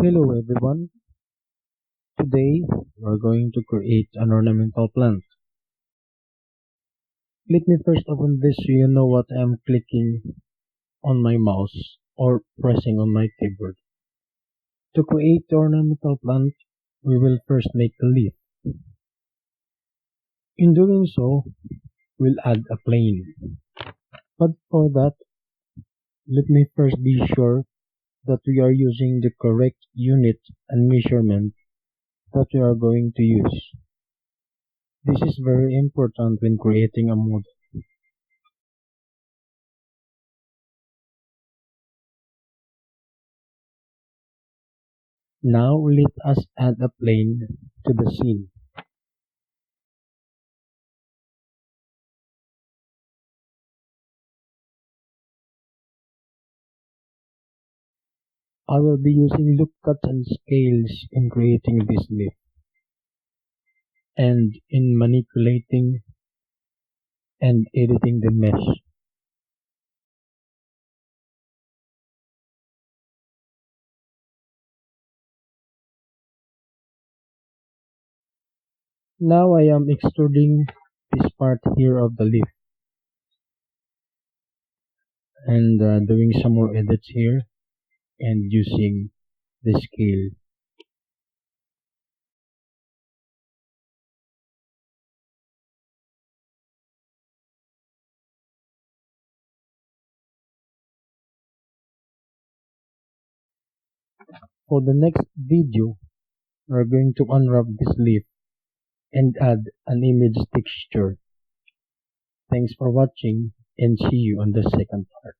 Hello everyone, today we're going to create an ornamental plant. Let me first open this so you know what I'm clicking on my mouse or pressing on my keyboard. To create the ornamental plant, we will first make a leaf. In doing so, we'll add a plane. But for that, let me first be sure that we are using the correct unit and measurement that we are going to use. This is very important when creating a model. Now let us add a plane to the scene. I will be using loop cuts and scales in creating this leaf and in manipulating and editing the mesh. Now I am extruding this part here of the leaf and doing some more edits here and using the scale. For the next video, we're going to unwrap this leaf and add an image texture. Thanks for watching and see you on the second part.